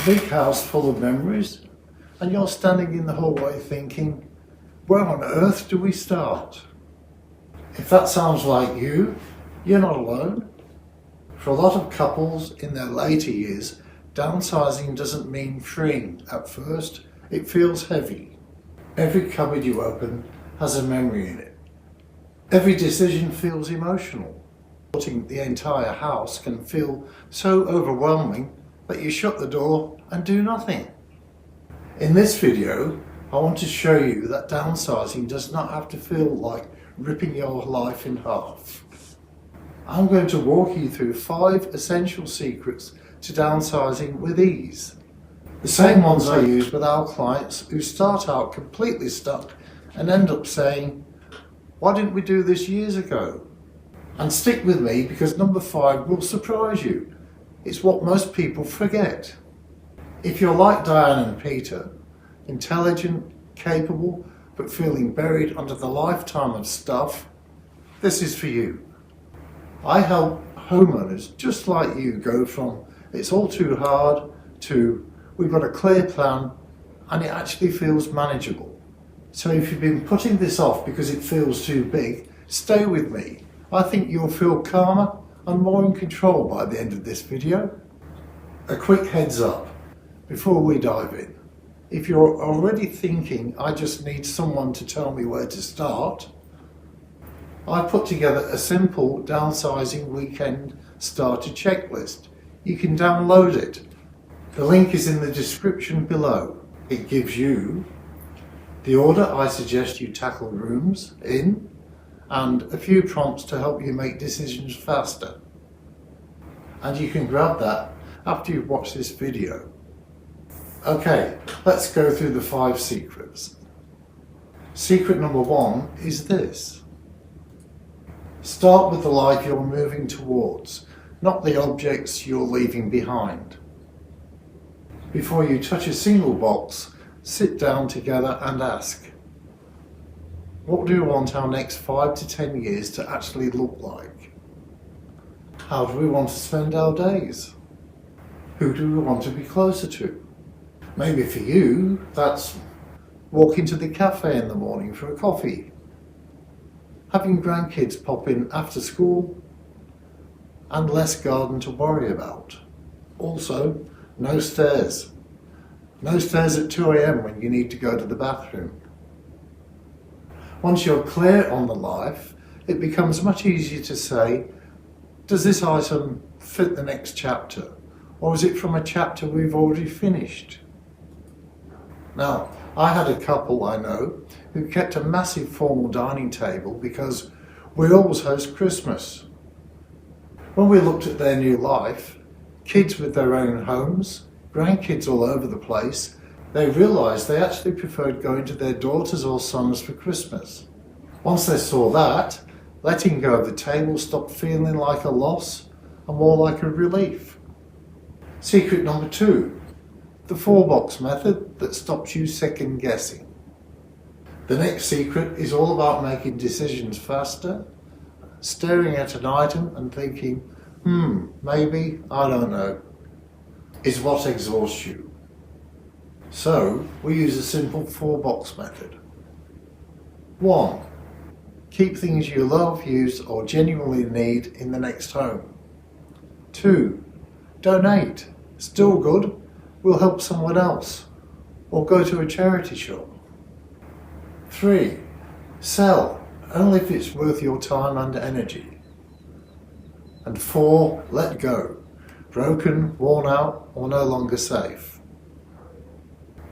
A big house full of memories, and you're standing in the hallway thinking, where on earth do we start? If that sounds like you, you're not alone. For a lot of couples in their later years, downsizing doesn't mean freeing at first. It feels heavy. Every cupboard you open has a memory in it. Every decision feels emotional. Sorting the entire house can feel so overwhelming that you shut the door and do nothing. In this video, I want to show you that downsizing does not have to feel like ripping your life in half. I'm going to walk you through 5 essential secrets to downsizing with ease. The same ones I use with our clients who start out completely stuck and end up saying, why didn't we do this years ago? And stick with me because number 5 will surprise you. It's what most people forget. If you're like Diane and Peter, intelligent, capable, but feeling buried under the lifetime of stuff, this is for you. I help homeowners just like you go from it's all too hard to we've got a clear plan and it actually feels manageable. So if you've been putting this off because it feels too big, stay with me. I think you'll feel calmer and more in control by the end of this video. A quick heads up before we dive in. If you're already thinking, I just need someone to tell me where to start, I put together a simple downsizing weekend starter checklist. You can download it. The link is in the description below. It gives you the order I suggest you tackle rooms in and a few prompts to help you make decisions faster. And you can grab that after you've watched this video. Okay, let's go through the 5 secrets. Secret number 1 is this. Start with the life you're moving towards, not the objects you're leaving behind. Before you touch a single box, sit down together and ask, what do we want our next 5 to 10 years to actually look like? How do we want to spend our days? Who do we want to be closer to? Maybe for you, that's walking to the cafe in the morning for a coffee, having grandkids pop in after school, and less garden to worry about. Also, no stairs. No stairs at 2 a.m. when you need to go to the bathroom. Once you're clear on the life, it becomes much easier to say, does this item fit the next chapter? Or is it from a chapter we've already finished? Now, I had a couple I know who kept a massive formal dining table because we always host Christmas. When we looked at their new life, kids with their own homes, grandkids all over the place, they realised they actually preferred going to their daughters or sons for Christmas. Once they saw that, letting go of the table stopped feeling like a loss and more like a relief. Secret number 2, the 4-box method that stops you second guessing. The next secret is all about making decisions faster, staring at an item and thinking, maybe, I don't know, is what exhausts you. So, we use a simple 4-box method. 1. Keep things you love, use or genuinely need in the next home. 2. Donate. Still good, will help someone else. Or go to a charity shop. 3. Sell, only if it's worth your time and energy. And 4. Let go. Broken, worn out, or no longer safe.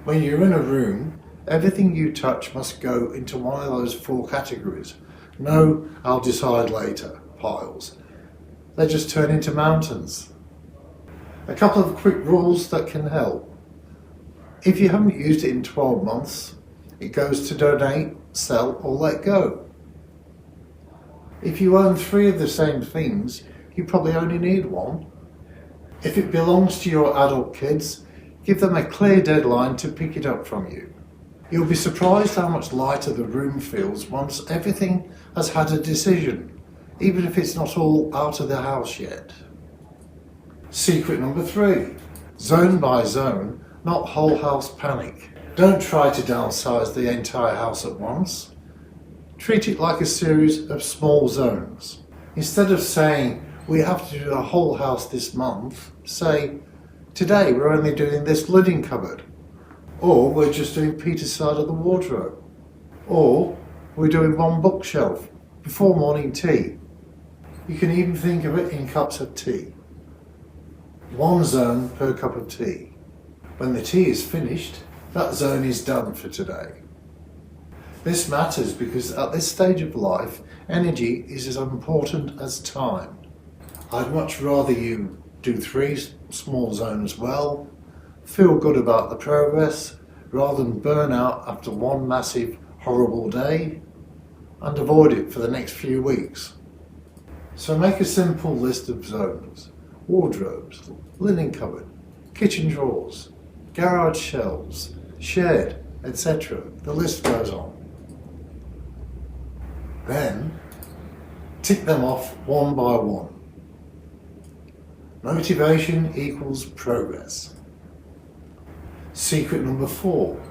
When you're in a room, everything you touch must go into one of those 4 categories. No, I'll decide later piles. They just turn into mountains. A couple of quick rules that can help. If you haven't used it in 12 months, it goes to donate, sell, or let go. If you own 3 of the same things, you probably only need 1. If it belongs to your adult kids, give them a clear deadline to pick it up from you. You'll be surprised how much lighter the room feels once everything has had a decision, even if it's not all out of the house yet. Secret number 3. Zone by zone, not whole house panic. Don't try to downsize the entire house at once. Treat it like a series of small zones. Instead of saying, we have to do the whole house this month, say, today we're only doing this linen cupboard. Or we're just doing Peter's side of the wardrobe. Or we're doing one bookshelf before morning tea. You can even think of it in cups of tea. One zone per cup of tea. When the tea is finished, that zone is done for today. This matters because at this stage of life, energy is as important as time. I'd much rather you do 3 small zones well, feel good about the progress, rather than burn out after one massive, horrible day, and avoid it for the next few weeks. So make a simple list of zones: wardrobes, linen cupboard, kitchen drawers, garage shelves, shed, etc. The list goes on. Then, tick them off one by one. Motivation equals progress. Secret number 4,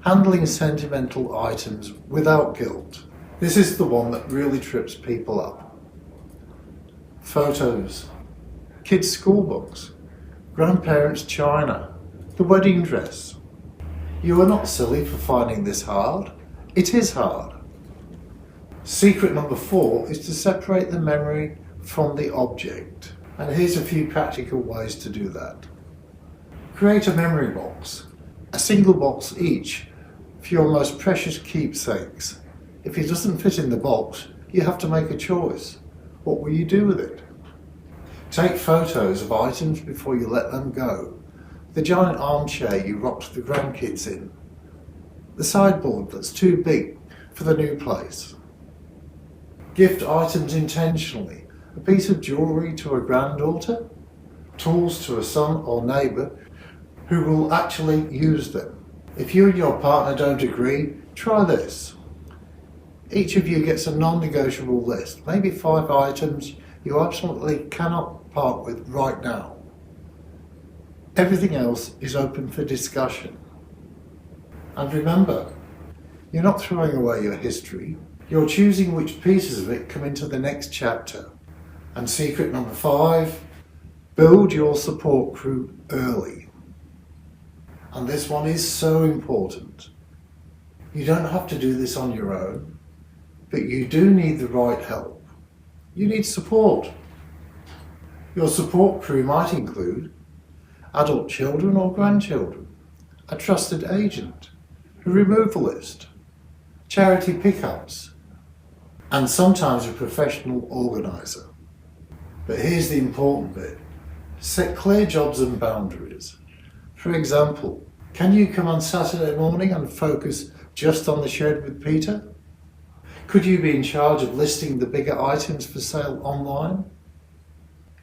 handling sentimental items without guilt. This is the one that really trips people up. Photos, kids' school books, grandparents' china, the wedding dress. You are not silly for finding this hard. It is hard. Secret number 4 is to separate the memory from the object. And here's a few practical ways to do that. Create a memory box, a single box each for your most precious keepsakes. If it doesn't fit in the box, you have to make a choice. What will you do with it? Take photos of items before you let them go. The giant armchair you rocked the grandkids in. The sideboard that's too big for the new place. Gift items intentionally. A piece of jewellery to a granddaughter, tools to a son or neighbour who will actually use them. If you and your partner don't agree, try this. Each of you gets a non-negotiable list, maybe 5 items you absolutely cannot part with right now. Everything else is open for discussion. And remember, you're not throwing away your history, you're choosing which pieces of it come into the next chapter. And secret number 5, build your support crew early. And this one is so important. You don't have to do this on your own, but you do need the right help. You need support. Your support crew might include adult children or grandchildren, a trusted agent, a removalist, charity pickups, and sometimes a professional organiser. But here's the important bit. Set clear jobs and boundaries. For example, can you come on Saturday morning and focus just on the shed with Peter? Could you be in charge of listing the bigger items for sale online?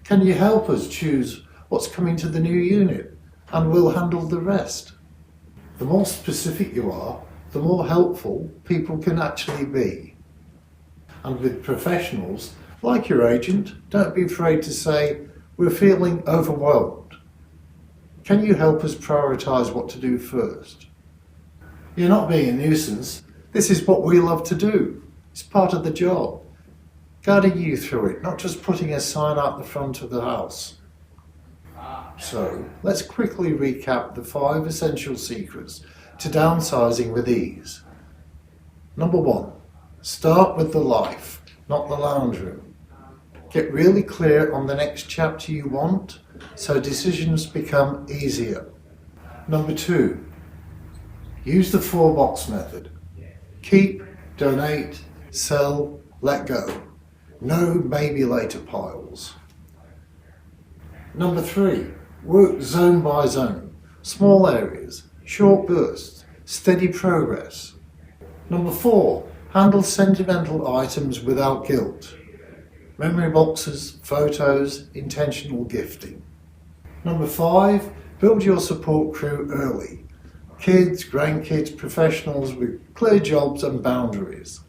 Can you help us choose what's coming to the new unit and we'll handle the rest? The more specific you are, the more helpful people can actually be. And with professionals, like your agent, don't be afraid to say, we're feeling overwhelmed. Can you help us prioritise what to do first? You're not being a nuisance. This is what we love to do. It's part of the job. Guiding you through it, not just putting a sign out the front of the house. So, let's quickly recap the 5 essential secrets to downsizing with ease. Number 1, start with the life, not the lounge room. Get really clear on the next chapter you want, so decisions become easier. Number 2, use the 4-box method. Keep, donate, sell, let go. No maybe later piles. Number 3, work zone by zone. Small areas, short bursts, steady progress. Number 4, handle sentimental items without guilt. Memory boxes, photos, intentional gifting. Number 5, build your support crew early. Kids, grandkids, professionals with clear jobs and boundaries.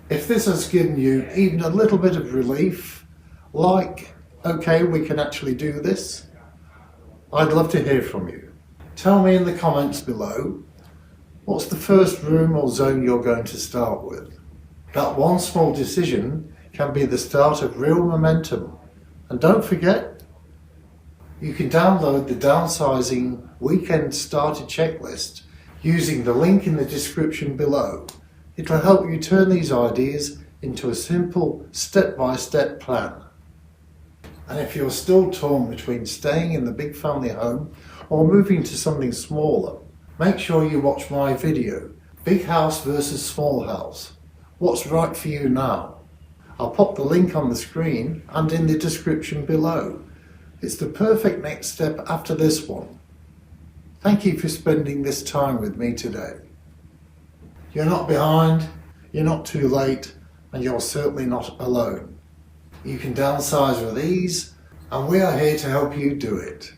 If this has given you even a little bit of relief, like, okay, we can actually do this, I'd love to hear from you. Tell me in the comments below, what's the first room or zone you're going to start with? That one small decision can be the start of real momentum. And don't forget, you can download the Downsizing Weekend Starter Checklist using the link in the description below. It'll help you turn these ideas into a simple step-by-step plan. And if you're still torn between staying in the big family home or moving to something smaller, make sure you watch my video, Big House versus Small House. What's right for you now? I'll pop the link on the screen and in the description below. It's the perfect next step after this one. Thank you for spending this time with me today. You're not behind, you're not too late, and you're certainly not alone. You can downsize with ease, and we are here to help you do it.